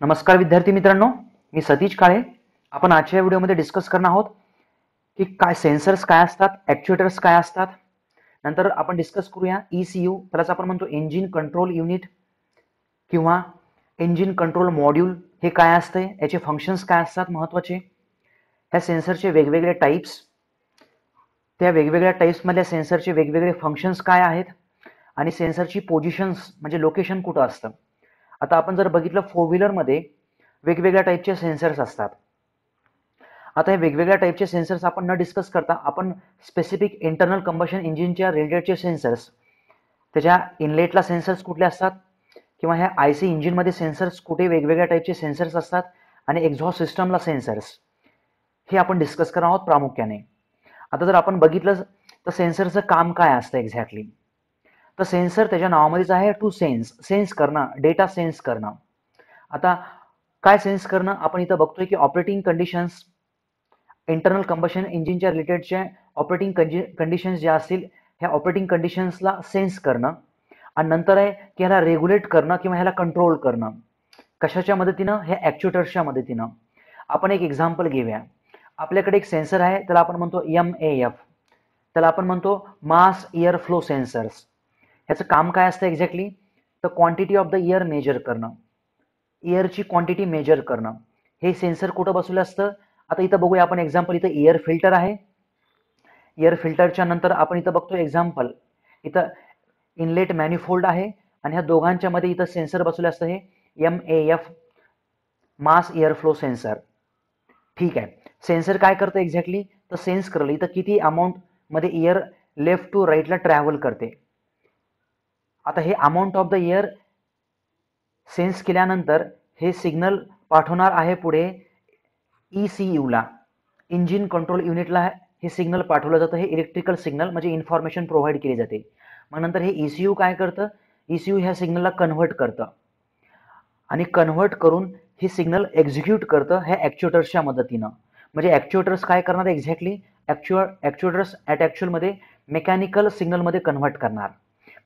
नमस्कार विद्यार्थी मित्रांनो, मी सतीश काळे. आपण आजच्या व्हिडिओमध्ये डिस्कस करणार आहोत की काय सेन्सर्स काय असतात, ॲक्च्युएटर्स काय असतात. नंतर आपण डिस्कस करूया ECU, त्यालाच आपण म्हणतो इंजिन कंट्रोल युनिट किंवा इंजिन कंट्रोल मॉड्यूल. हे काय असते, याचे फंक्शन्स काय असतात महत्त्वाचे, ह्या सेन्सरचे वेगवेगळे टाईप्स, त्या वेगवेगळ्या टाईप्समधल्या सेन्सरचे वेगवेगळे फंक्शन्स काय आहेत आणि सेन्सरची पोझिशन्स म्हणजे लोकेशन कुठं असतं. आता आपण जर बघितलं फोर व्हीलरमध्ये वेगवेगळ्या टाईपचे सेन्सर्स असतात. आता हे वेगवेगळ्या टाईपचे सेन्सर्स आपण न डिस्कस करता आपण स्पेसिफिक इंटरनल कंबशन इंजिनच्या रिलेटेडचे सेन्सर्स, त्याच्या इनलेटला सेन्सर्स कुठले असतात किंवा ह्या IC इंजिनमध्ये सेन्सर्स कुठे वेगवेगळ्या टाईपचे सेन्सर्स असतात आणि एक्झॉस्ट सिस्टमला सेन्सर्स, हे आपण डिस्कस करणार आहोत प्रामुख्याने. आता जर आपण बघितलं तर सेन्सरचं काम काय असतं एक्झॅक्टली, तर सेन्सर त्याच्या नावामध्येच आहे टू सेन्स करणं, डेटा सेन्स करणं. आता काय सेन्स करणं, आपण इथं बघतोय की ऑपरेटिंग कंडिशन्स, इंटरनल कंबशन इंजिनच्या रिलेटेडच्या ऑपरेटिंग कंडिशन्स ज्या असतील ह्या ऑपरेटिंग कंडिशन्सला सेन्स करणं आणि नंतर आहे की ह्याला रेग्युलेट करणं किंवा ह्याला कंट्रोल करणं. कशाच्या मदतीनं, ह्या ॲक्च्युएटर्सच्या मदतीनं. आपण एक एक्झाम्पल घेऊया. आपल्याकडे एक सेन्सर आहे, त्याला आपण म्हणतो MAF, त्याला आपण म्हणतो मास एअर फ्लो सेन्सर्स. ह्याचं काम काय असतं एक्झॅक्टली, तर quantity of the air measure करणं, एअरची क्वांटिटी मेजर करणं. हे सेन्सर कुठं बसवलं असतं, आता इथं बघूया आपण एक्झाम्पल. इथं एअर फिल्टर आहे, एअर फिल्टरच्या नंतर आपण इथं बघतो एक्झाम्पल, इथं इनलेट मॅनिफोल्ड आहे आणि ह्या दोघांच्या मध्ये इथं सेन्सर बसवलं असतं, हे MAF मास एअर फ्लो सेन्सर. ठीक आहे, सेन्सर काय करतं एक्झॅक्टली, तर सेन्स करलं इथं किती अमाऊंट मध्ये एअर लेफ्ट टू राईटला ट्रॅव्हल करते. आता हे amount of the air sense केल्यानंतर हे सिग्नल पाठवणार आहे पुढे ECU ला, इंजिन कंट्रोल युनिटला. हे सिग्नल पाठवलं जातं, हे इलेक्ट्रिकल सिग्नल म्हणजे इन्फॉर्मेशन प्रोव्हाइड केली जाते. मग नंतर हे ECU काय करतं, ECU ह्या सिग्नलला कन्व्हर्ट करतं आणि कन्व्हर्ट करून हे सिग्नल एक्झिक्यूट करतं ह्या ॲक्च्युएटर्सच्या मदतीनं. म्हणजे ॲक्च्युएटर्स काय करणार एक्झॅक्टली, ॲक्च्युएटर्स ॲट ॲक्च्युअलमध्ये मेकॅनिकल सिग्नलमध्ये कन्व्हर्ट करणार.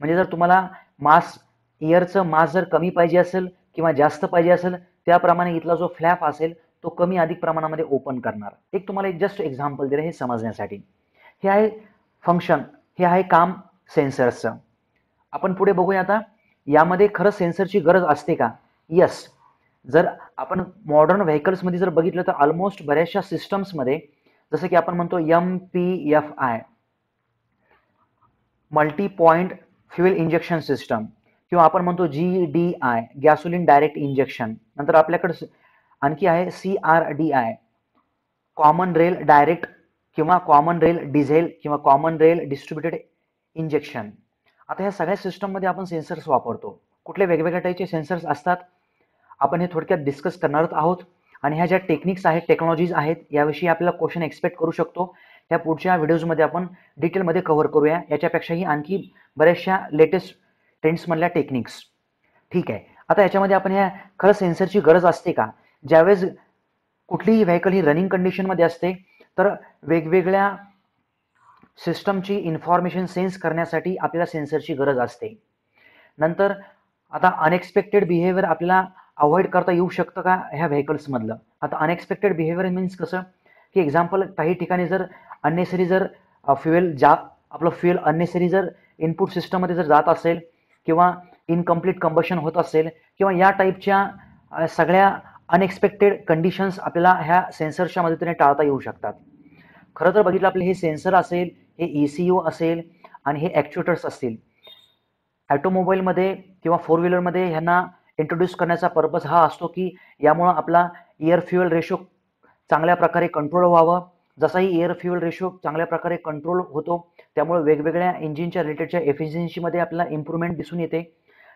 म्हणजे जर तुम्हाला मास, एअरचं मास जर कमी पाहिजे असेल किंवा जास्त पाहिजे असेल, त्याप्रमाणे इथला जो फ्लॅप असेल तो कमी अधिक प्रमाणामध्ये ओपन करणार. एक तुम्हाला एक जस्ट एक्झाम्पल दिलं हे समजण्यासाठी. हे आहे फंक्शन, हे आहे काम सेन्सर्सचं. आपण पुढे बघूया. आता यामध्ये खरं सेन्सरची गरज असते का, यस. जर आपण मॉडर्न व्हेकल्समध्ये जर बघितलं तर ऑलमोस्ट बऱ्याचशा सिस्टम्समध्ये, जसं की आपण म्हणतो MPFI, multi point fuel injection system, किंवा आपण म्हणतो GDI, गॅसोलिन डायरेक्ट इंजेक्शन. नंतर आपल्याकडे आणखी आहे CRDI, कॉमन रेल डायरेक्ट किंवा कॉमन रेल डिझेल किंवा कॉमन रेल डिस्ट्रीब्युटेड इंजेक्शन. आता ह्या सगळ्या सिस्टममध्ये आपण सेन्सर्स वापरतो. कुठले वेगवेगळ्या टाईपचे सेन्सर्स असतात आपण हे थोडक्यात डिस्कस करणार आहोत. आणि ह्या ज्या टेक्निक्स आहेत, टेक्नॉलॉजीज आहेत, याविषयी आपल्याला क्वेश्चन एक्सपेक्ट करू शकतो. त्या पुढच्या व्हिडिओजमध्ये आपण डिटेलमध्ये कव्हर करूया. याच्यापेक्षाही आणखी बऱ्याचशा लेटेस्ट ट्रेंड्समधल्या टेक्निक्स. ठीक आहे, आता याच्यामध्ये आपण ह्या खरं सेन्सरची गरज असते का, ज्यावेळेस कुठलीही व्हेकल ही रनिंग कंडिशनमध्ये असते तर वेगवेगळ्या सिस्टमची इन्फॉर्मेशन सेन्स करण्यासाठी आपल्याला सेन्सरची गरज असते. नंतर आता अनएक्सपेक्टेड बिहेवियर आपल्याला अवॉइड करता येऊ शकतं का ह्या व्हेकल्समधलं. आता अनएक्सपेक्टेड बिहेवियर मीन्स कसं, की एक्झाम्पल काही ठिकाणी जर अननेसरी जर आपलं फ्युएल अननेसरी जर इनपुट सिस्टममध्ये जर जात असेल किंवा इनकम्प्लीट कंबशन होत असेल किंवा या टाईपच्या सगळ्या अनएक्सपेक्टेड कंडिशन्स आपल्याला ह्या सेन्सरच्या मदतीने टाळता येऊ शकतात. खरं तर बघितलं आपले हे सेन्सर असेल, हे ECU असेल आणि हे ॲक्च्युएटर्स असतील, ऑटोमोबाईलमध्ये किंवा फोर व्हीलरमध्ये ह्यांना इंट्रोड्यूस करण्याचा पर्पज हा असतो की यामुळं आपला एअर फ्युएल रेशो चांगल्या प्रकारे कंट्रोल व्हावं. जसाही एअर फ्युएल रेशो चांगल्या प्रकारे कंट्रोल होतो त्यामुळे वेगवेगळ्या इंजिनच्या रिलेटेडच्या एफिशियन्सीमध्ये आपल्याला इम्प्रूव्हमेंट दिसून येते.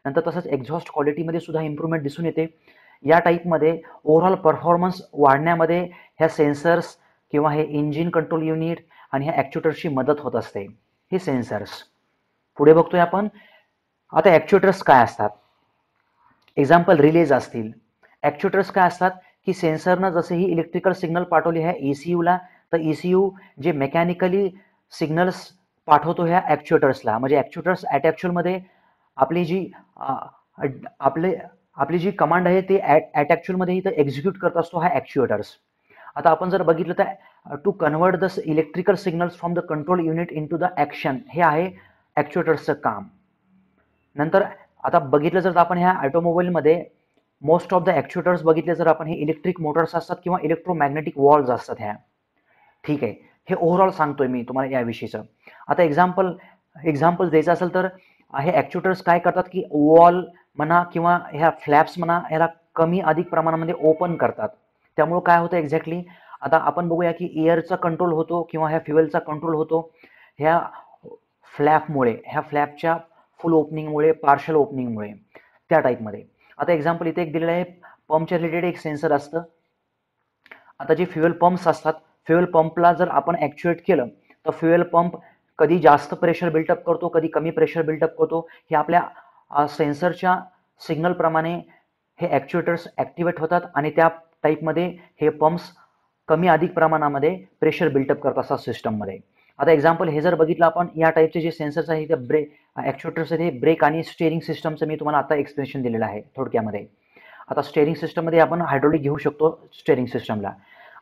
नंतर तसंच एक्झॉस्ट क्वालिटीमध्ये सुद्धा इम्प्रूव्हमेंट दिसून येते. या टाईपमध्ये ओव्हरऑल परफॉर्मन्स वाढण्यामध्ये ह्या सेन्सर्स किंवा हे इंजिन कंट्रोल युनिट आणि ह्या ॲक्च्युएटर्सची मदत होत असते, हे सेन्सर्स. पुढे बघतोय आपण. आता ॲक्च्युएटर्स काय असतात, एक्झाम्पल रिलेज असतील. ॲक्च्युएटर्स काय असतात की सेन्सरनं जसे ही इलेक्ट्रिकल सिग्नल पाठवले ह्या ECUला, तर ECU जे मेकॅनिकली सिग्नल्स पाठवतो ह्या ॲक्च्युएटर्सला. म्हणजे ॲक्च्युएटर्स ॲट ॲक्च्युअलमध्ये आपली जी आपले आपली जी कमांड आहे ती ॲट ॲक्च्युअलमध्ये इथं एक्झिक्यूट करत असतो हा ॲक्च्युएटर्स. आता आपण जर बघितलं तर to convert the electrical signals from the control unit into the action, हे आहे ॲक्च्युएटर्सचं काम. नंतर आता बघितलं जर आपण ह्या ऑटोमोबाईलमध्ये मोस्ट ऑफ द ॲक्च्युएटर्स बघितले जर आपण, हे इलेक्ट्रिक मोटर्स असतात किंवा इलेक्ट्रोमॅग्नेटिक वॉल्स असतात ह्या. ठीक आहे, हे ओव्हरऑल सांगतोय मी तुम्हाला याविषयीचं. आता एक्झाम्पल द्यायचं असेल तर हे ॲक्च्युएटर्स काय करतात की वॉल म्हणा किंवा ह्या फ्लॅप्स म्हणा ह्याला कमी अधिक प्रमाणामध्ये ओपन करतात. त्यामुळं काय होतं एक्झॅक्टली, आता आपण बघूया की एअरचा कंट्रोल होतो किंवा ह्या फ्युएलचा कंट्रोल होतो ह्या फ्लॅपमुळे, ह्या फ्लॅपच्या फुल ओपनिंगमुळे, पार्शल ओपनिंगमुळे, त्या टाईपमध्ये. आता एक्झाम्पल इथे एक दिलेलं आहे, पंपच्या रिलेटेड एक सेन्सर असतं. आता जे फ्युएल पंप्स असतात, फ्युएल पंपला जर आपण ॲक्च्युएट केलं तर फ्युएल पंप कधी जास्त प्रेशर बिल्टअप करतो, कधी कमी प्रेशर बिल्टअप करतो, हे आपल्या सेन्सरच्या सिग्नलप्रमाणे हे ॲक्च्युएटर्स ॲक्टिवेट होतात आणि त्या टाईपमध्ये हे पंप्स कमी अधिक प्रमाणामध्ये प्रेशर बिल्टअप करत असतात सिस्टममध्ये. आता एक्झाम्पल हे जर बघितलं आपण, या टाईपचे जे सेन्सर्स आहेत ते ॲक्च्युएटर्स आहेत, हे ब्रेक आणि स्टेअरिंग सिस्टमचं मी तुम्हाला आता एक्सप्लेनेशन दिलेलं आहे थोडक्यामध्ये. आता स्टेअरिंग सिस्टममध्ये आपण हायड्रोलिक घेऊ शकतो स्टेअरिंग सिस्टमला.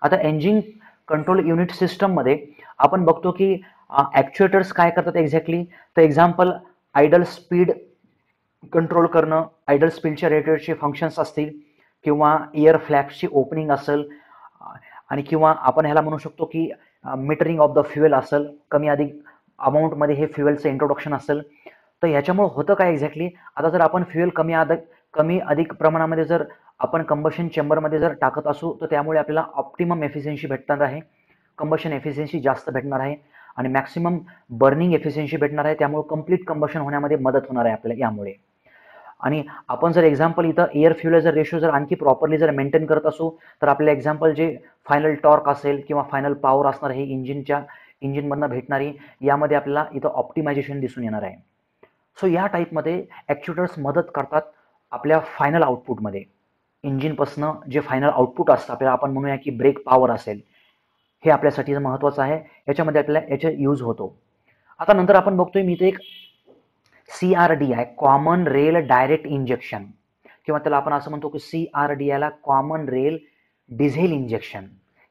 आता इंजिन कंट्रोल युनिट सिस्टममध्ये आपण बघतो की ॲक्च्युएटर्स काय करतात एक्झॅक्टली. तर एक्झाम्पल आयडल स्पीड कंट्रोल करणं, आयडल स्पीडच्या रिलेटेडचे फंक्शन्स असतील किंवा एअर फ्लॅप्सची ओपनिंग असेल आणि किंवा आपण ह्याला म्हणू शकतो की मीटरिंग ऑफ द फ्युएल असेल, कमी अधिक अमाऊंटमध्ये हे फ्युएलचं इंट्रोडक्शन असेल. तर ह्याच्यामुळे होतं काय एक्झॅक्टली, आता जर आपण फ्युएल कमी अधिक प्रमाणामध्ये जर आपण कंबशन चेंबरमध्ये जर टाकत असू तर त्यामुळे आपल्याला ऑप्टिमम एफिशियन्सी भेटणार आहे, कंबशन एफिशियन्सी जास्त भेटणार आहे आणि मॅक्सिमम बर्निंग एफिशियन्सी भेटणार आहे. त्यामुळे कंप्लीट कंबशन होण्यामध्ये मदत होणार आहे आपल्याला यामुळे. आणि आपण जर एक्झाम्पल इथं एअर फ्युएल जर रेशो जर आणखी प्रॉपरली जर मेंटेन करत असू तर आपल्या एक्झाम्पल जे फायनल टॉर्क असेल किंवा फायनल पॉवर असणार हे इंजिनमधनं भेटणारी, यामध्ये आपल्याला इथं ऑप्टिमायझेशन दिसून येणार आहे. सो या टाईपमध्ये ॲक्च्युएटर्स मदत करतात आपल्या फायनल आउटपुटमध्ये. इंजिनपासनं जे फायनल आउटपुट असतं आपल्याला, आपण म्हणूया की ब्रेक पॉवर असेल, हे आपल्यासाठी महत्त्वाचं आहे, याच्यामध्ये आपल्याला याचा यूज होतो. आता नंतर आपण बघतोय मी इथे एक CRD आहे, कॉमन रेल डायरेक्ट इंजेक्शन, किंवा त्याला आपण असं म्हणतो की CRDI ला common rail diesel injection.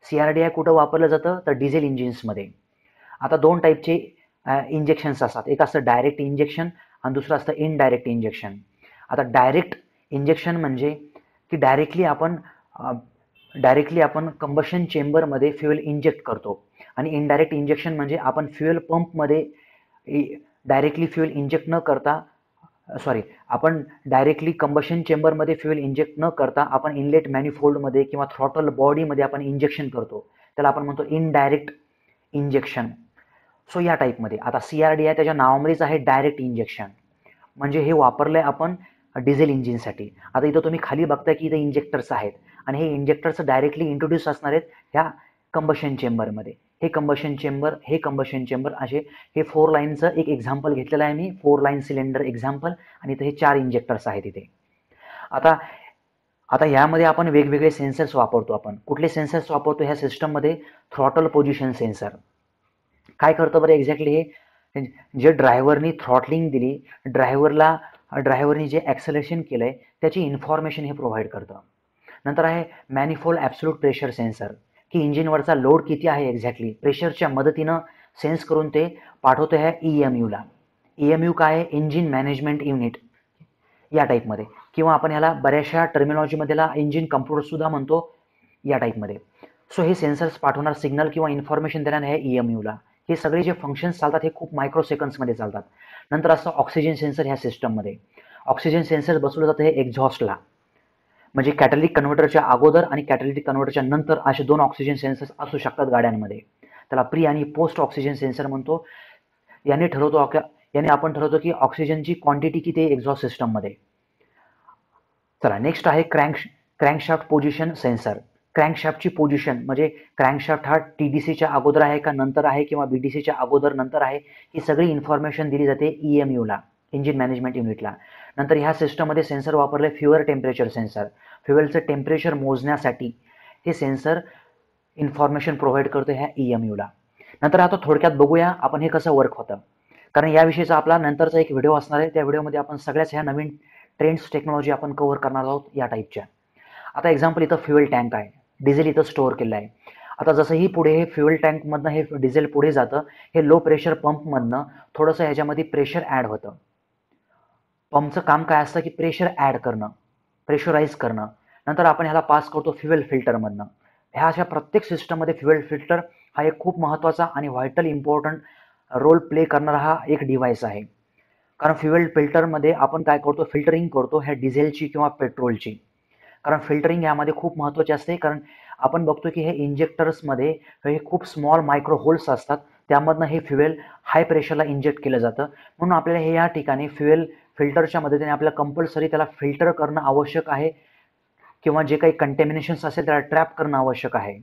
CRDI कुठं वापरलं जातं तर डिझेल इंजिन्समध्ये. आता दोन टाईपचे इंजेक्शन्स असतात, एक असतं डायरेक्ट इंजेक्शन आणि दुसरं असतं इनडायरेक्ट इंजेक्शन. आता डायरेक्ट इंजेक्शन म्हणजे की डायरेक्टली आपण कंबशन चेंबरमध्ये फ्युएल इंजेक्ट करतो आणि इनडायरेक्ट इंजेक्शन म्हणजे आपण फ्युएल पंपमध्ये डायरेक्टली फ्युएल इंजेक्ट न करता, आपण डायरेक्टली कंबशन चेंबरमध्ये फ्युएल इंजेक्ट न करता आपण इनलेट मॅनिफोल्डमध्ये किंवा थ्रॉटल बॉडीमध्ये आपण इंजेक्शन करतो, त्याला आपण म्हणतो इनडायरेक्ट इंजेक्शन. सो या टाईपमध्ये आता CRDI त्याच्या नावामध्येच आहे डायरेक्ट इंजेक्शन, म्हणजे हे वापरलंय आपण डिझेल इंजिनसाठी. आता इथं तुम्ही खाली बघताय की इथं इंजेक्टर्स आहेत आणि हे इंजेक्टर्स डायरेक्टली इंट्रोड्यूस असणार आहेत ह्या कंबशन चेंबरमध्ये. हे कंबशन चेंबर असे हे 4 लाईनचं एक एक्झाम्पल घेतलेलं आहे मी, 4 लाईन सिलेंडर एक्झाम्पल, आणि इथे हे 4 इंजेक्टर्स आहेत इथे. आता यामध्ये आपण वेगवेगळे सेन्सर्स वापरतो. आपण कुठले सेन्सर्स वापरतो ह्या सिस्टममध्ये? Throttle position sensor. काय करतं बरं एक्झॅक्टली हे? जे ड्रायव्हरनी थ्रॉटलिंग दिली, ड्रायव्हरनी जे ॲक्सेलरेशन केलंय त्याची इन्फॉर्मेशन हे प्रोव्हाइड करतं. नंतर आहे मॅनिफोल्ड ॲब्सोल्यूट प्रेशर सेन्सर, की इंजिनवरचा लोड किती आहे एक्झॅक्टली प्रेशरच्या मदतीनं सेन्स करून ते पाठवतं ह्या EMUला. EMU काय आहे? इंजिन मॅनेजमेंट युनिट या टाईपमध्ये, किंवा आपण ह्याला बऱ्याचशा टर्मिनॉलॉजीमध्ये इंजिन कम्प्युटर सुद्धा म्हणतो या टाईपमध्ये. सो हे सेन्सर्स पाठवणार सिग्नल किंवा इन्फॉर्मेशन देणार आहे EMUला. हे सगळे जे फंक्शन्स चालतात हे खूप मायक्रो सेकंड्समध्ये चालतात. नंतर असतं ऑक्सिजन सेन्सर ह्या सिस्टममध्ये. ऑक्सिजन सेन्सर बसवलं जातं हे एक्झॉस्टला, म्हणजे कॅटलिटिक कन्व्हर्टरच्या अगोदर आणि कॅटलिटिक कन्व्हर्टरच्या नंतर असे 2 ऑक्सिजन सेन्सर्स असू शकतात गाड्यांमध्ये. त्याला प्री आणि पोस्ट ऑक्सिजन सेन्सर म्हणतो. याने आपण ठरवतो की ऑक्सिजनची क्वांटिटी किती आहे एक्झॉस्ट सिस्टममध्ये. चला नेक्स्ट आहे क्रँकशाफ्ट पोझिशन सेन्सर. क्रँकशाफ्टची पोझिशन म्हणजे क्रँकशाफ्ट हा TDCच्या अगोदर आहे का नंतर आहे किंवा BDCच्या अगोदर नंतर आहे, ही सगळी इन्फॉर्मेशन दिली जाते EMUला, इंजिन मॅनेजमेंट युनिटला. नंतर ह्या सिस्टममध्ये सेन्सर वापरले फ्युअल टेम्परेचर सेन्सर. फ्युएलचं टेम्परेचर मोजण्यासाठी हे सेन्सर इन्फॉर्मेशन प्रोव्हाइड करतो ह्या EMUला. नंतर आता थोडक्यात बघूया आपण हे कसं वर्क होतं, कारण याविषयीचा आपला नंतरचा एक व्हिडिओ असणार आहे. त्या व्हिडिओमध्ये आपण सगळ्याच ह्या नवीन ट्रेंड्स टेक्नॉलॉजी आपण कव्हर करणार आहोत या टाईपच्या. आता एक्झाम्पल इथं फ्युएल टँक आहे, डिझेल इथं स्टोअर केलं आहे. आता जसंही पुढे हे फ्युएल टँकमधनं हे डिझेल पुढे जातं, हे लो प्रेशर पंपमधनं थोडंसं ह्याच्यामध्ये प्रेशर ॲड होतं. पंपचं काम काय असतं की प्रेशर ॲड करणं, प्रेशराईज करणं. नंतर आपण ह्याला पास करतो फ्युएल फिल्टरमधनं. ह्या अशा प्रत्येक सिस्टममध्ये फ्युएल फिल्टर हा एक खूप महत्त्वाचा आणि व्हायटल इम्पॉर्टंट रोल प्ले करणारा हा एक डिव्हाइस आहे. कारण फ्युएल फिल्टरमध्ये आपण काय करतो, फिल्टरिंग करतो ह्या डिझेलची किंवा पेट्रोलची. कारण फिल्टरिंग यामध्ये खूप महत्त्वाचे असते, कारण आपण बघतो की हे इंजेक्टर्समध्ये हे खूप स्मॉल मायक्रो होल्स असतात, त्यामधनं हे फ्युएल हाय प्रेशरला इंजेक्ट केलं जातं. म्हणून आपल्याला हे या ठिकाणी फ्युएल फिल्टरच्या मदतीने आपल्याला कंपल्सरी त्याला फिल्टर करणं आवश्यक आहे, किंवा जे काही कंटॅमिनेशन्स असेल त्याला ट्रॅप करणं आवश्यक आहे.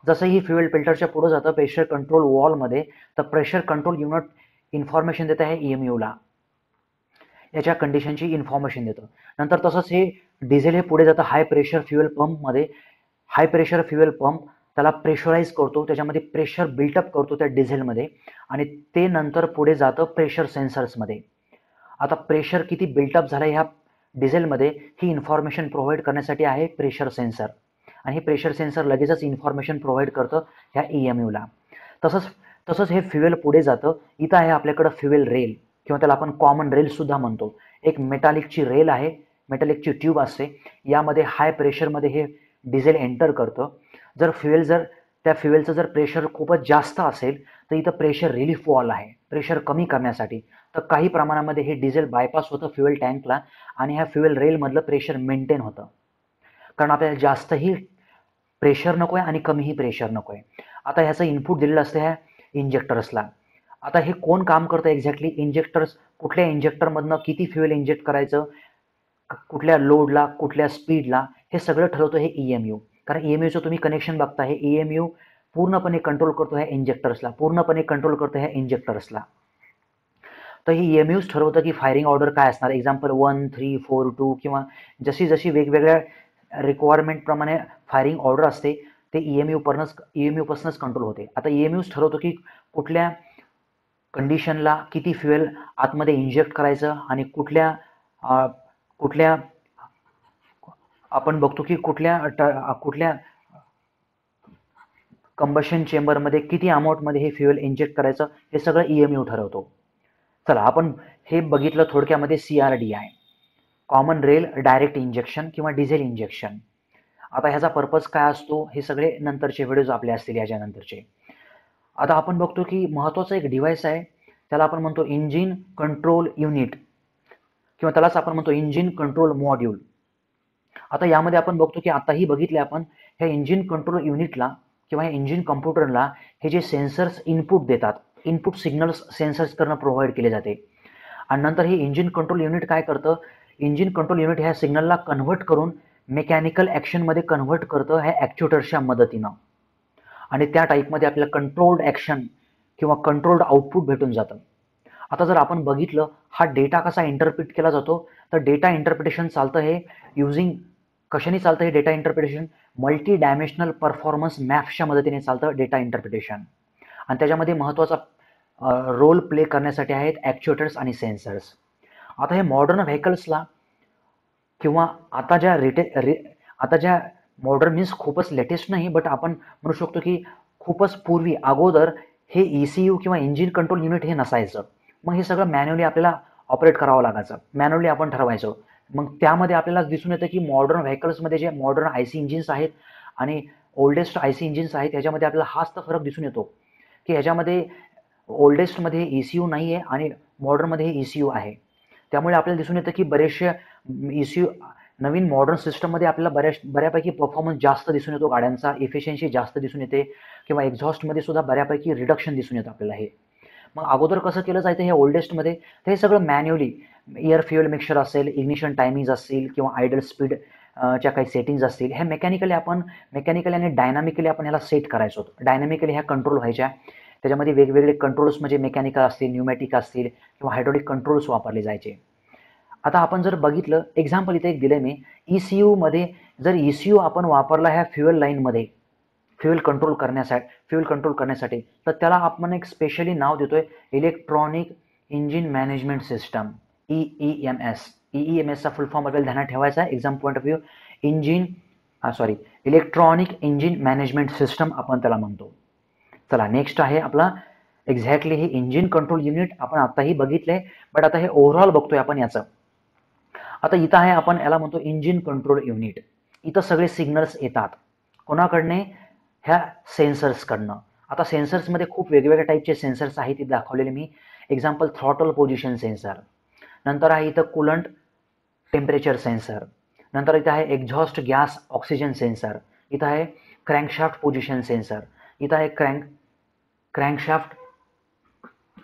जसंही फ्युएल फिल्टरच्या पुढे जातं प्रेशर कंट्रोल वॉलमध्ये, तर प्रेशर कंट्रोल युनिट इन्फॉर्मेशन देतं आहे EMUला, याच्या कंडिशनची इन्फॉर्मेशन देतं. नंतर तसंच हे डिझेल हे पुढे जातं हाय प्रेशर फ्युएल पंपमध्ये. हाय प्रेशर फ्युएल पंप त्याला प्रेशराईज करतो, त्याच्यामध्ये प्रेशर बिल्टअप करतो त्या डिझेलमध्ये, आणि ते नंतर पुढे जातं प्रेशर सेन्सर्समध्ये. आता प्रेशर किती बिल्टअप झालं ह्या डिझेलमध्ये ही इन्फॉर्मेशन प्रोव्हाइड करण्यासाठी आहे प्रेशर सेन्सर, आणि हे प्रेशर सेन्सर लगेचच इन्फॉर्मेशन प्रोव्हाइड करतं ह्या EMUला. तसंच हे फ्युएल पुढे जातं. इथं आहे आपल्याकडं फ्युएल रेल, किंवा त्याला आपण कॉमन रेलसुद्धा म्हणतो. एक मेटालिकची रेल आहे, मेटालिकची ट्यूब असते, यामध्ये हाय प्रेशरमध्ये हे डिझेल एंटर करतं. जर त्या फ्युएलचं जर प्रेशर खूपच जास्त असेल तर इथं प्रेशर रिलीफ वॉल आहे, प्रेशर कमी करण्यासाठी. तर काही प्रमाणामध्ये हे डिझेल बायपास होतं फ्युएल टँकला, आणि ह्या फ्युएल रेलमधलं प्रेशर मेंटेन होतं. कारण आपल्याला जास्तही प्रेशर नको आहे आणि कमीही प्रेशर नको आहे. आता ह्याचं इनपुट दिलेलं असतं ह्या इंजेक्टर्सला. आता हे कोण काम करतं एक्झॅक्टली, इंजेक्टर्स कुठल्या इंजेक्टरमधनं किती फ्युएल इंजेक्ट करायचं, कुठल्या लोडला, कुठल्या स्पीडला, हे सगळं ठरवतं हे EMU. कारण EMUचं तुम्ही कनेक्शन बघता, हे EMU पूर्णपणे कंट्रोल करतो ह्या इंजेक्टर्सला, पूर्णपणे कंट्रोल करतो ह्या इंजेक्टर्सला. तर ही EMUच ठरवतं की फायरिंग ऑर्डर काय असणार, एक्झाम्पल 1, 3, 4, 2, किंवा जशी वेगवेगळ्या रिक्वायरमेंटप्रमाणे फायरिंग ऑर्डर असते ते EMUपासूनच कंट्रोल होते. आता EMUच ठरवतो की कुठल्या कंडिशनला किती फ्युएल आतमध्ये इंजेक्ट करायचं, आणि कुठल्या आपण बघतो की कुठल्या कंबशन चेंबरमध्ये किती अमाऊंटमध्ये हे फ्युएल इंजेक्ट करायचं, हे सगळं EMU ठरवतो. चला आपण हे बघितलं थोडक्यामध्ये CRDI, common rail direct injection किंवा डिझेल इंजेक्शन. आता ह्याचा पर्पज काय असतो हे सगळे नंतरचे व्हिडिओज आपले असतील याच्यानंतरचे. आता आपण बघतो की महत्त्वाचं एक डिव्हाइस आहे, त्याला आपण म्हणतो इंजिन कंट्रोल युनिट, किंवा त्यालाच आपण म्हणतो इंजिन कंट्रोल मॉड्यूल. आता यामध्ये आपण बघतो की आताही बघितले आपण, ह्या इंजिन कंट्रोल युनिटला किंवा ह्या इंजिन कम्प्युटरला हे जे सेन्सर्स इनपुट देतात, इनपुट सिग्नल्स सेन्सर्स करणं प्रोव्हाइड केले जाते. आणि नंतर हे इंजिन कंट्रोल युनिट काय करतं, इंजिन कंट्रोल युनिट ह्या सिग्नलला कन्व्हर्ट करून मेकॅनिकल ॲक्शनमध्ये कन्व्हर्ट करतं ह्या ॲक्च्युएटर्सच्या मदतीनं, आणि त्या टाईपमध्ये आपल्याला कंट्रोल्ड ॲक्शन किंवा कंट्रोल्ड आउटपुट भेटून जातं. आता जर आपण बघितलं हा डेटा कसा इंटरप्रिट केला जातो, तर डेटा इंटरप्रिटेशन चालतं हे कशाने चालतं हे data interpretation, multi dimensional performance मॅप्सच्या मदतीने चालतं डेटा इंटरप्रिटेशन. आणि त्याच्यामध्ये महत्त्वाचा रोल प्ले करण्यासाठी आहेत ॲक्च्युएटर्स आणि सेन्सर्स. आता हे मॉडर्न व्हेकल्सला, किंवा आता ज्या मॉडर्न मीन्स खूपच लेटेस्ट नाही, बट आपण म्हणू शकतो की खूपच पूर्वी अगोदर हे ECU किंवा इंजिन कंट्रोल युनिट हे नसायचं. मग हे सगळं मॅन्युअली आपल्याला ऑपरेट करावं लागायचं, मॅन्युअली आपण ठरवायचं. मग त्यामध्ये आपल्याला दिसून येतं की मॉडर्न व्हेकल्समध्ये जे मॉडर्न IC इंजिन्स आहेत आणि ओल्डेस्ट IC इंजिन्स आहेत, ह्याच्यामध्ये आपल्याला हाच तर फरक दिसून येतो की ह्याच्यामध्ये ओल्डेस्टमध्ये ECU नाही आहे आणि मॉडर्नमध्ये ECU आहे. त्यामुळे आपल्याला दिसून येतं की बरेचसे ECU नवीन मॉडर्न सिस्टममध्ये आपल्याला बऱ्यापैकी परफॉर्मन्स जास्त दिसून येतो, गाड्यांचा इफिशियन्सी जास्त दिसून येते, किंवा एक्झॉस्टमध्ये सुद्धा बऱ्यापैकी रिडक्शन दिसून येतं आपल्याला हे. मग अगोदर कसं केलं जायचं हे ओल्डेस्टमध्ये, तर हे सगळं मॅन्युअली एअर फ्युएल मिक्सचर असेल, इग्निशन टायमिंग्स असतील, किंवा आयडल स्पीड च्या काही सेटिंग्ज असतील, हे मेकॅनिकली आणि डायनामिकली आपण ह्याला सेट करायचो. डायनामिकली ह्या कंट्रोल व्हायच्या. त्याच्यामध्ये वेगवेगळे कंट्रोल्स म्हणजे मेकॅनिकल असतील, न्यूमॅटिक असतील, किंवा हायड्रॉलिक कंट्रोल्स वापरले जायचे. आता आपण जर बघितलं एक्झाम्पल इथे एक दिलं मी, ECU मध्ये जर ECU आपण वापरला ह्या फ्युएल लाईनमध्ये फ्युएल कंट्रोल करण्यासाठी, तर त्याला आपण एक स्पेशली नाव देतोय electronic engine management system, EEMS, EEMS चा फुल फॉर्म आपल्याला ध्यानात ठेवायचा आहे exam point of view. Electronic engine management system आपण त्याला म्हणतो. चला नेक्स्ट आहे आपला एक्झॅक्टली हे इंजिन कंट्रोल युनिट आपण आताही बघितलंय, बट आता हे ओव्हरऑल बघतोय आपण याचं. आता इथं आहे आपण याला म्हणतो इंजिन कंट्रोल युनिट. इथं सगळे सिग्नल्स येतात कोणाकडने, ह्या सेन्सर्सकडनं. आता सेन्सर्समध्ये खूप वेगवेगळ्या टाईपचे सेन्सर्स आहेत ते दाखवलेले मी. एक्झाम्पल थ्रॉटल पोझिशन सेन्सर, नंतर आहे इथं कुलंट टेम्परेचर सेन्सर, नंतर इथं आहे एक्झॉस्ट गॅस ऑक्सिजन सेन्सर, इथं आहे क्रँकशाफ्ट पोझिशन सेन्सर, इथं आहे क्रँकशाफ्ट,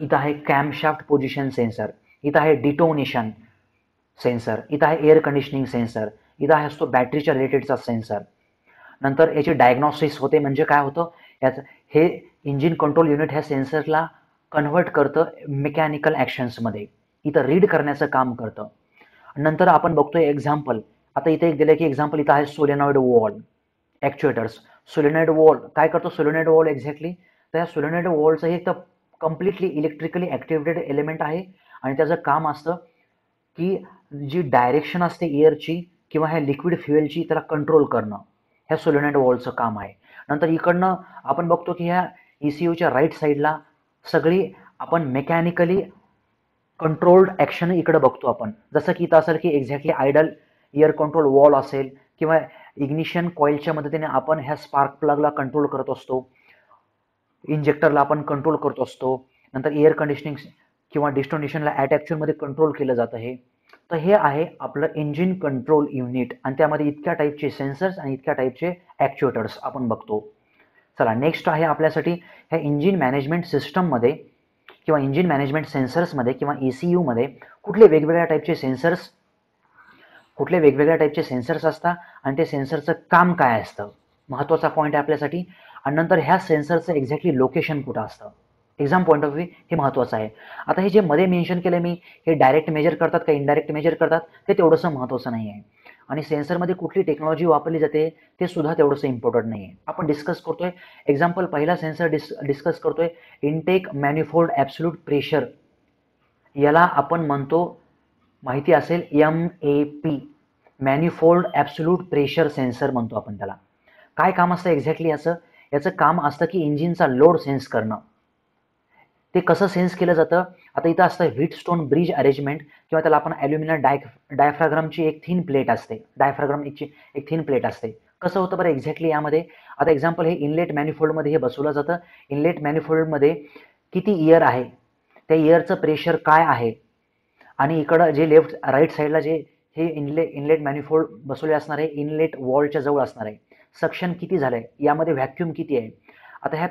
इथं आहे कॅमशाफ्ट पोझिशन सेन्सर, इथं आहे डिटोनेशन सेन्सर, इथं आहे एअर कंडिशनिंग सेन्सर, इथं आहे असतो बॅटरीच्या रिलेटेडचा सेन्सर. नंतर याची डायग्नॉसिस होते, म्हणजे काय होतं याचं, हे इंजिन कंट्रोल युनिट ह्या सेन्सरला कन्व्हर्ट करतं मेकॅनिकल ॲक्शन्समध्ये, इथं रीड करण्याचं काम करतं. नंतर आपण बघतोय एक्झाम्पल, आता इथे एक दिलं की एक्झाम्पल इथं आहे सोलेनॉइड वॉल ॲक्च्युएटर्स. सोलेनॉइड वॉल काय करतो, सोलेनॉइड वॉल एक्झॅक्टली, तर या सोलेनॉइड वॉलचं हे तर कम्प्लिटली इलेक्ट्रिकली ॲक्टिवेटेड एलिमेंट आहे आणि त्याचं काम असतं की जी डायरेक्शन असते एअरची किंवा ह्या लिक्विड फ्युएलची त्याला कंट्रोल करणं, ह्या सोलेनॉइड वॉलचं काम आहे. नंतर इकडनं आपण बघतो की ह्या ECUच्या राईट साईडला सगळी आपण मेकॅनिकली कंट्रोल्ड ॲक्शन इकडं बघतो आपण. जसं की इथं असेल की exactly idle air control valve असेल किंवा इग्निशन कॉईलच्या मदतीने आपण ह्या स्पार्क प्लगला कंट्रोल करत असतो, इंजेक्टरला आपण कंट्रोल करत असतो, नंतर एअर कंडिशनिंग किंवा डिस्टोनेशनला ॲटॅक्चरमध्ये कंट्रोल केलं जातं हे. तर हे आहे आपलं इंजिन कंट्रोल युनिट आणि त्यामध्ये इतक्या टाईपचे सेन्सर्स आणि इतक्या टाईपचे ॲक्च्युएटर्स आपण बघतो. चला नेक्स्ट आहे आपल्यासाठी ह्या इंजिन मॅनेजमेंट सिस्टममध्ये किंवा इंजिन मॅनेजमेंट सेन्सर्समध्ये किंवा ECUमध्ये कुठले वेगवेगळ्या टाईपचे सेन्सर्स असतात आणि ते सेन्सरचं काम काय असतं, महत्त्वाचा पॉईंट आहे आपल्यासाठी. आणि नंतर ह्या सेन्सरचं एक्झॅक्टली लोकेशन कुठं असतं, एक्झाम पॉईंट ऑफ व्ह्यू हे महत्त्वाचं आहे. आता हे जे मध्ये मेन्शन केलं मी, हे डायरेक्ट मेजर करतात का इनडायरेक्ट मेजर करतात ते तेवढंसं महत्त्वाचं नाही आहे. आणि सेन्सरमध्ये कुठली टेक्नॉलॉजी वापरली जाते ते सुद्धा तेवढंसं इम्पॉर्टंट नाही आहे. आपण डिस्कस करतोय एक्झाम्पल, पहिला सेन्सर डिस्कस करतोय इनटेक मॅनिफोल्ड ॲब्सोल्यूट प्रेशर. याला आपण म्हणतो, माहिती असेल, MAP manifold absolute pressure sensor म्हणतो आपण त्याला. काय काम असतं एक्झॅक्टली याचं काम असतं की इंजिनचा लोड सेन्स करणं. ते कसं सेन्स केलं जातं, आता इथं असतं व्हीटस्टोन ब्रिज अरेंजमेंट किंवा त्याला आपण ॲल्युमिनियम डायफ्राग्रामची एक थिन प्लेट असते, डायफ्राग्रामची एक थिन प्लेट असते. कसं होतं बरं एक्झॅक्टली यामध्ये, आता एक्झाम्पल हे इनलेट मॅनिफोल्डमध्ये हे बसवलं जातं. इनलेट मॅनिफोल्डमध्ये किती इयर आहे, त्या इयरचं प्रेशर काय आहे, आणि इकडं जे लेफ्ट राईट साईडला जे हे इनलेट मॅनिफोल्ड बसवले असणार आहे, इनलेट वॉलच्या जवळ असणार आहे, सक्शन किती झालं आहे, यामध्ये व्हॅक्यूम किती आहे. आता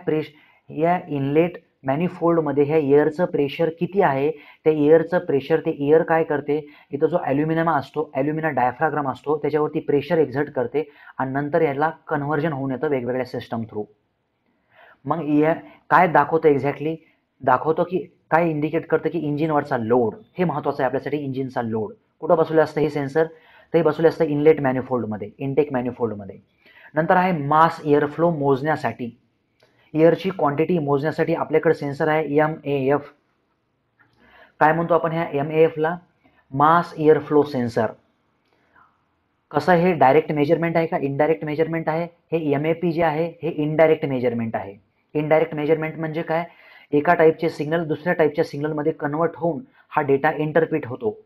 या इनलेट मॅनिफोल्डमध्ये ह्या एअरचं प्रेशर किती आहे, त्या एअरचं प्रेशर, ते एअर काय करते, इथं जो ॲल्युमिनियम डायफ्राग्राम असतो त्याच्यावरती प्रेशर एक्झर्ट करते आणि नंतर याला कन्व्हर्जन होऊन येतं वेगवेगळ्या सिस्टम थ्रू. मग काय दाखवतं एक्झॅक्टली, दाखवतो की काय इंडिकेट करतं की इंजिनवरचा लोड, हे महत्त्वाचं आहे आपल्यासाठी. इंजिनचा लोड कुठं बसवलं असतं हे सेन्सर, ते बसवले असतं इनलेट मॅनिफोल्डमध्ये, इनटेक मॅनिफोल्डमध्ये. नंतर आहे मास एअरफ्लो मोजण्यासाठी, एअरची क्वांटिटी मोजण्यासाठी आपल्याकडे सेन्सर आहे MAF. काय म्हणतो आपण ह्या MAFला, मास एअरफ्लो सेन्सर. कसं, हे डायरेक्ट मेजरमेंट आहे का इनडायरेक्ट मेजरमेंट आहे, हे MAP जे आहे हे इनडायरेक्ट मेजरमेंट आहे. इनडायरेक्ट मेजरमेंट म्हणजे काय, एका टाईपचे सिग्नल दुसऱ्या टाईपच्या सिग्नलमध्ये कन्वर्ट होऊन हा डेटा इंटरप्रिट होतो.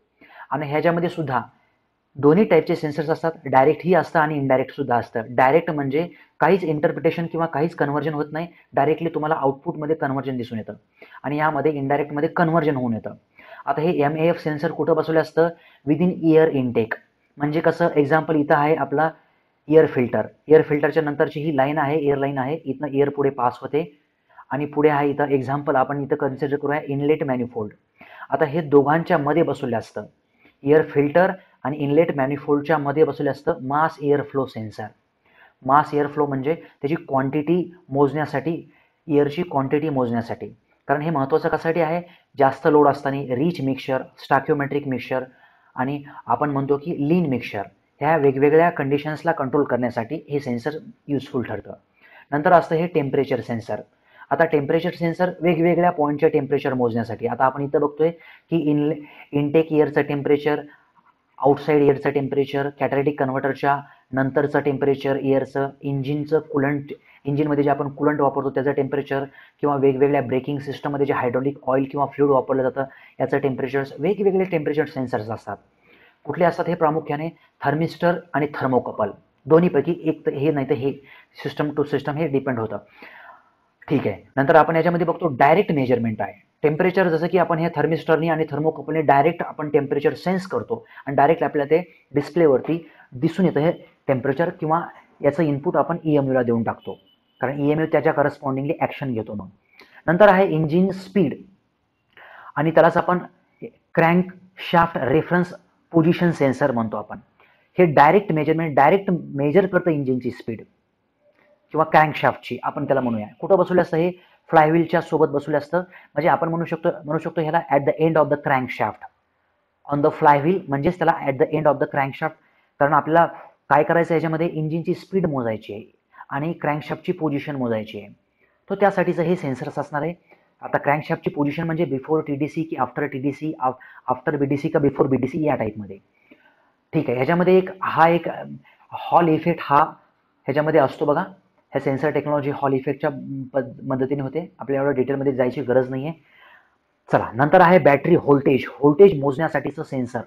आणि ह्याच्यामध्ये सुद्धा दोन्ही टाईपचे सेन्सर्स असतात, डायरेक्टही असतं आणि इनडायरेक्ट सुद्धा असतं. डायरेक्ट म्हणजे काहीच इंटरप्रिटेशन किंवा काहीच कन्व्हर्जन होत नाही, डायरेक्टली तुम्हाला आउटपुटमध्ये कन्व्हर्जन दिसून येतं. आणि यामध्ये इनडायरेक्टमध्ये कन्व्हर्जन होऊन येतं. आता हे MAF सेन्सर कुठं बसवलं असतं, विदिन इयर इनटेक. म्हणजे कसं, एक्झाम्पल इथं आहे आपला एअर फिल्टर, एअर फिल्टरच्या नंतरची ही लाईन आहे, एअर लाईन आहे, इथनं एअर पुढे पास होते आणि पुढे आहे इथं एक्झाम्पल आपण इथं कन्सिडर करूया इनलेट मॅनिफोल्ड. आता हे दोघांच्या मध्ये बसवलं असतं, एअर फिल्टर आणि इनलेट मॅनिफोल्डच्या मध्ये बसवलं असतं मास एअरफ्लो सेन्सर. मास एअरफ्लो म्हणजे त्याची क्वांटिटी मोजण्यासाठी, एअरची क्वांटिटी मोजण्यासाठी. कारण हे महत्त्वाचं कशासाठी आहे, जास्त लोड असताना रिच मिक्सचर, स्टॅक्योमेट्रिक मिक्सचर आणि आपण म्हणतो की लीन मिक्सचर, ह्या वेगवेगळ्या कंडिशन्सला कंट्रोल करण्यासाठी हे सेन्सर युजफुल ठरतं. नंतर असतं हे टेम्परेचर सेन्सर. आता टेम्परेचर सेन्सर वेगवेगळ्या पॉईंटचे टेम्परेचर मोजण्यासाठी. आता आपण इथं बघतोय की इनटेक एअरचं टेम्परेचर आउटसाईड एअरचं टेम्परेचर, कॅटॅलिटिक कन्व्हर्टरच्या नंतरचं टेम्परेचर एअरचं, इंजिनचं कुलंट, इंजिनमध्ये जे आपण कुलंट वापरतो त्याचं टेम्परेचर, किंवा वेगवेगळ्या ब्रेकिंग सिस्टममध्ये जे हायड्रॉलिक ऑइल किंवा फ्लुइड वापरलं जातं याचं टेम्परेचर्स, वेगवेगळे टेम्परेचर सेन्सर्स असतात. कुठले असतात हे? प्रामुख्याने थर्मिस्टर आणि थर्मोकपल, दोन्हीपैकी एक हे नाही तर हे सिस्टम टू सिस्टम हे डिपेंड होतं. ठीक आहे. नंतर आपण याच्यामध्ये बघतो डायरेक्ट मेजरमेंट आहे. टेम्परेचर जसं की आपण हे थर्मिस्टरनी आणि थर्मोकपलने डायरेक्ट आपण टेम्परेचर सेन्स करतो आणि डायरेक्ट आपल्याला ते डिस्प्लेवरती दिसून येतं हे टेम्परेचर, किंवा याचं इनपुट आपण EMUला देऊन टाकतो, कारण EMU त्याच्या करस्पॉन्डिंगली ॲक्शन घेतो. मग नंतर आहे इंजिन स्पीड, आणि त्यालाच आपण crank shaft reference position sensor म्हणतो आपण. हे डायरेक्ट मेजरमेंट, डायरेक्ट मेजर करतं इंजिनची स्पीड किंवा क्रँकशाफ्टची आपण त्याला म्हणूया. कुठं बसवलं असतं हे? फ्लायव्हीलच्या सोबत बसवलं असतं. म्हणजे आपण म्हणू शकतो ह्याला at the end of the crankshaft, on the flywheel, म्हणजेच त्याला at the end of the crankshaft. कारण आपल्याला काय करायचं याच्यामध्ये? इंजिनची स्पीड मोजायची आहे आणि क्रँकशाफ्टची पोझिशन मोजायची आहे. तो त्यासाठीचं हे सेन्सर्स असणार आहे. आता क्रँकशाफ्टची पोझिशन म्हणजे बिफोर TDC की आफ्टर TDC, आफ्टर BDC का बिफोर BDC, या टाईपमध्ये. ठीक आहे. ह्याच्यामध्ये एक हॉल इफेक्ट हा ह्याच्यामध्ये असतो बघा. ह्या सेन्सर टेक्नॉलॉजी हॉल इफेक्टच्या मदतीने होते. आपल्याला एवढं डिटेलमध्ये जायची गरज नाही आहे. चला, नंतर आहे बॅटरी व्होल्टेज. व्होल्टेज मोजण्यासाठीचं सेन्सर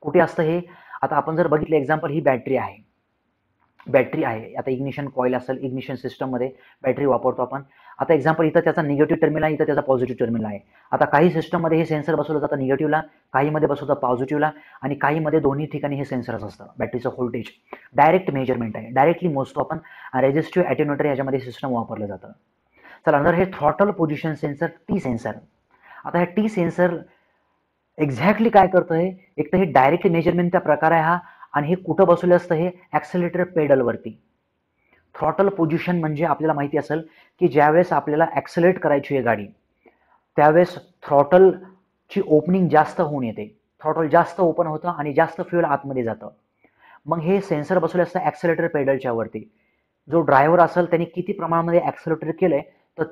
कुठे असतं हे? आता आपण जर बघितलं एक्झाम्पल, ही बॅटरी आहे. आता इग्निशन कॉईल असेल, इग्निशन सिस्टममध्ये बॅटरी वापरतो आपण. आता एक्झाम्पल, इथं त्याचा निगेटिव्ह टर्मिनल आहे, इथं त्याचा पॉझिटिव्ह टर्मिनल आहे. आता काही सिस्टममध्ये हे सेन्सर बसवलं जातं निगेटिव्हला, काहीमध्ये बसवतं पॉझिटिव्हला, आणि काहीमध्ये दोन्ही ठिकाणी हे सेन्सर्स असतं. बॅटरीचं व्होल्टेज डायरेक्ट मेजरमेंट आहे, डायरेक्टली मोजतो आपण. रेजिस्टिव्ह ॲटेन्युएटर याच्यामध्ये सिस्टम वापरलं जातं. चला, नंतर हे throttle position sensor, T sensor. आता हे T सेन्सर एक्झॅक्टली काय करतं हे? एक तर हे डायरेक्ट मेजरमेंटचा प्रकार आहे हा, आणि हे कुठं बसवलं असतं? हे ॲक्सेलरेटर पेडलवरती. थ्रॉटल पोझिशन म्हणजे आपल्याला माहिती असेल की ज्यावेळेस आपल्याला ॲक्सेलरेट करायची आहे गाडी, त्यावेळेस थ्रॉटलची ओपनिंग जास्त होऊन येते, थ्रॉटल जास्त ओपन होतं आणि जास्त फ्युएल आतमध्ये जातं. मग हे सेन्सर बसवले असतं ॲक्सेलरेटर पेडलच्या वरती. जो ड्रायव्हर असेल त्याने किती प्रमाणामध्ये ॲक्सेलरेटर केलंय, तर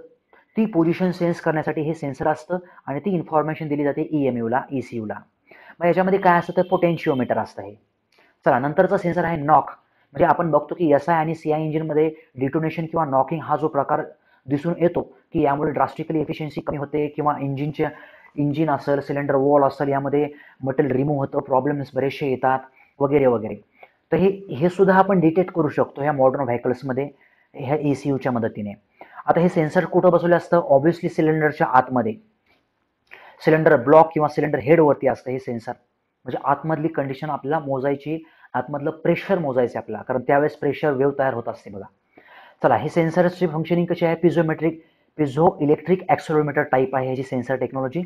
ती पोझिशन सेन्स करण्यासाठी हे सेन्सर असतं, आणि ती इन्फॉर्मेशन दिली जाते EMUला, ECUला. मग याच्यामध्ये काय असतं? तर पोटेन्शिओमीटर असतं हे. चला, नंतरचा सेन्सर आहे नॉक. म्हणजे आपण बघतो की SI आणि CI इंजिनमध्ये डिटोनेशन किंवा नॉकिंग हा जो प्रकार दिसून येतो, की यामुळे ड्रास्टिकली एफिशियन्सी कमी होते, किंवा इंजिन असेल, सिलेंडर वॉल असेल, यामध्ये मटेरियल रिमूव्ह होतं, प्रॉब्लेम्स बरेचसे येतात वगैरे वगैरे. तर हे सुद्धा आपण डिटेक्ट करू शकतो ह्या मॉडर्न व्हेकल्समध्ये ह्या ECUच्या मदतीने. आता हे सेन्सर कुठं बसवलं असतं? ऑब्व्हियसली सिलेंडरच्या आतमध्ये, सिलेंडर ब्लॉक किंवा सिलेंडर हेडवरती असतं हे सेन्सर. म्हणजे आतमधली कंडिशन आपल्याला मोजायची, आतमधलं प्रेशर मोजायचं आपल्याला, कारण त्यावेळेस प्रेशर वेव्ह तयार होत असते बघा. चला, हे सेन्सरची फंक्शनिंग कशी आहे? पिझो इलेक्ट्रिक ॲक्सेलरोमीटर टाईप आहे ह्याची सेन्सर टेक्नॉलॉजी,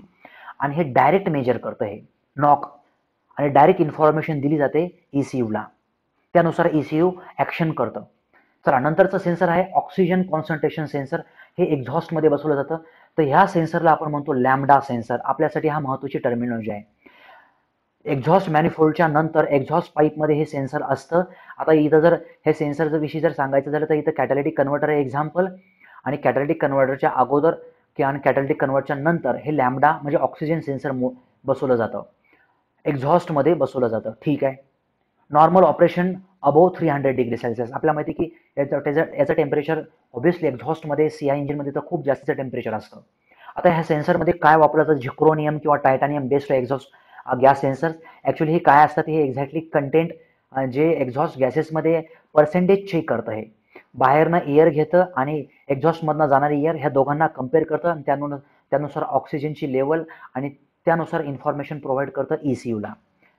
आणि हे डायरेक्ट मेजर करतं हे नॉक, आणि डायरेक्ट इन्फॉर्मेशन दिली जाते ECUला, त्यानुसार ECU ॲक्शन करतं. चला, नंतरचं सेन्सर आहे ऑक्सिजन कॉन्सन्ट्रेशन सेन्सर. हे एक्झॉस्टमध्ये बसवलं जातं. तर ह्या सेन्सरला आपण म्हणतो लॅम्बडा सेन्सर. आपल्यासाठी हा महत्त्वाची टर्मिनॉलॉजी आहे. एक्झॉस्ट मॅनिफोल्डच्या नंतर एक्झॉस्ट पाईपमध्ये हे सेन्सर असतं. आता इथं जर हे सेन्सरचा विषयी जर सांगायचं झालं तर इथं कॅटॅलिटिक कन्व्हर्टर आहे एक्झाम्पल, आणि कॅटॅलिटिक कन्व्हर्टरच्या अगोदर किंवा कॅटॅलिटिक कन्व्हर्टरच्या नंतर हे लॅम्बडा म्हणजे ऑक्सिजन सेन्सर बसवलं जातं, एक्झॉस्टमध्ये बसवलं जातं. ठीक आहे. Normal operation above 300 degree Celsius. आपल्याला माहिती की याचं टेम्परेचर ऑब्व्हियसली एक्झॉस्टमध्ये, CI इंजिनमध्ये तर खूप जास्तीचं टेम्परेचर असतं. आता ह्या सेन्सरमध्ये काय वापरलं जातं? झिक्रोनियम किंवा titanium based exhaust gas sensor. Actually हे काय असतात? हे एक्झॅक्टली कंटेंट जे एक्झॉस्ट गॅसेसमध्ये पर्सेंटेज चेक करतं. हे बाहेरनं एअर घेतं आणि एक्झॉस्टमधनं जाणारी एअर, ह्या दोघांना कम्पेअर करतं, आणि त्यानुसार ऑक्सिजनची लेवल, आणि त्यानुसार इन्फॉर्मेशन प्रोव्हाइड करतं ECUला.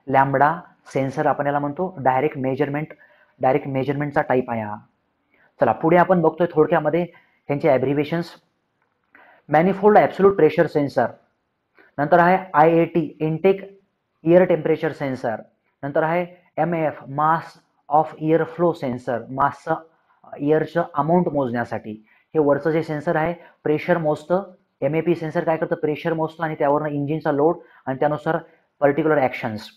लॅम्बडा सेन्सर आपण याला म्हणतो. डायरेक्ट मेजरमेंटचा टाईप आहे हा. चला, पुढे आपण बघतोय थोडक्यामध्ये ह्यांचे abbreviations. Manifold absolute pressure sensor, नंतर आहे IAT intake air temperature sensor, नंतर आहे MAF mass of air flow sensor, मासचं एअरचं अमाऊंट मोजण्यासाठी. हे वरचं जे सेन्सर आहे प्रेशर मोजतं. MAP सेन्सर काय करतं? प्रेशर मोजतं, आणि त्यावरनं इंजिनचा लोड आणि त्यानुसार पर्टिक्युलर ॲक्शन्स.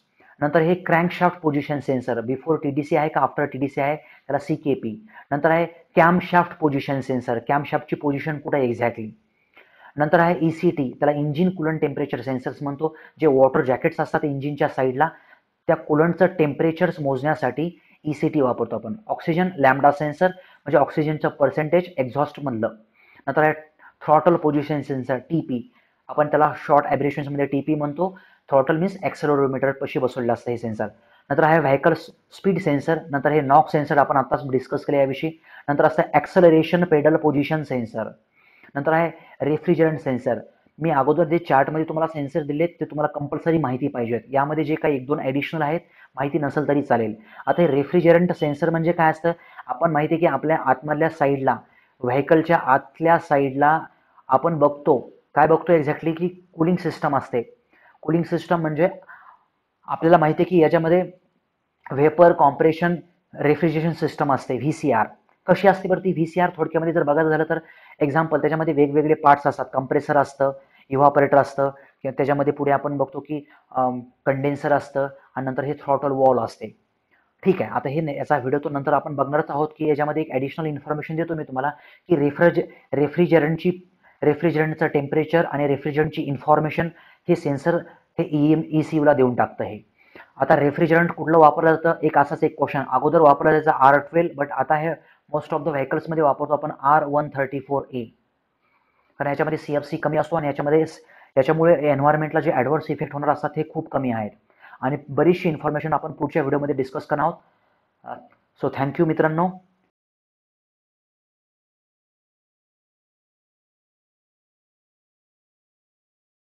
नंतर हे crankshaft position sensor, before TDC आहे का आफ्टर TDC आहे, त्याला CKP. नंतर आहे कॅमशाफ्ट पोझिशन सेन्सर, कॅमशाफ्टची पोझिशन कुठे आहे एक्झॅक्टली. नंतर आहे ECT, त्याला इंजिन कुलंट टेम्परेचर सेन्सर्स म्हणतो. जे वॉटर जॅकेट्स असतात इंजिनच्या साईडला, त्या कूलंटचं टेम्परेचर्स मोजण्यासाठी ECT वापरतो आपण. ऑक्सिजन लॅम्बडा सेन्सर म्हणजे ऑक्सिजनचं पर्सेंटेज एक्झॉस्टमधलं. नंतर आहे थ्रॉटल पोझिशन सेन्सर TP, आपण त्याला शॉर्ट ॲब्रिएशन्समध्ये TP म्हणतो. थ्रॉटल मीन्स ॲक्सेलरोमीटर पशी बसवलेलं असतं हे सेन्सर. नंतर आहे व्हेकल स्पीड सेन्सर. नंतर हे नॉक सेन्सर आपण आत्ताच डिस्कस केलं याविषयी. नंतर असतं ॲक्सेलरेशन पेडल पोझिशन सेन्सर. नंतर आहे रेफ्रिजरंट सेन्सर. मी अगोदर जे चार्टमध्ये तुम्हाला सेन्सर दिलेत ते तुम्हाला कंपल्सरी माहिती पाहिजेत. यामध्ये जे काही 1-2 ॲडिशनल आहेत माहिती नसेल तरी चालेल. आता हे रेफ्रिजरंट सेन्सर म्हणजे काय असतं, आपण माहिती आहे की आपल्या आतमधल्या साईडला व्हेकलच्या आतल्या साईडला आपण बघतो, काय बघतो एक्झॅक्टली की कूलिंग सिस्टम असते. कूलिंग सिस्टम म्हणजे आपल्याला माहिती आहे की याच्यामध्ये व्हेपर कॉम्प्रेशन रेफ्रिजरेशन सिस्टम असते VCR. कशी असते बरं ती VCR थोडक्यामध्ये जर बघायचं झालं तर एक्झाम्पल त्याच्यामध्ये वेगवेगळे पार्ट्स असतात. कंप्रेसर असतं, इव्हापरेटर असतं किंवा त्याच्यामध्ये पुढे आपण बघतो की कंडेन्सर असतं आणि नंतर हे थ्रॉटल वॉल असते. ठीक आहे, आता हे याचा व्हिडिओ तो नंतर आपण बघणारच आहोत की याच्यामध्ये एक ॲडिशनल इन्फॉर्मेशन देतो मी तुम्हाला की रेफ्रिजरंटचं टेम्परेचर आणि रेफ्रिजरंटची इन्फॉर्मेशन हे सेन्सर हे ECUला देऊन टाकतं. हे आता रेफ्रिजरंट कुठलं वापरलं जातं, एक असाच एक क्वेश्चन. अगोदर वापरलं जायचं R12, बट आता हे मोस्ट ऑफ द व्हेकल्समध्ये वापरतो आपण R134A, कारण याच्यामध्ये CFC कमी असतो आणि याच्यामुळे एन्व्हायरमेंटला जे ॲडव्हर्स इफेक्ट होणार असतात हे खूप कमी आहेत. आणि बरीचशी इन्फॉर्मेशन आपण पुढच्या व्हिडिओमध्ये डिस्कस करणार आहोत. सो थँक्यू मित्रांनो.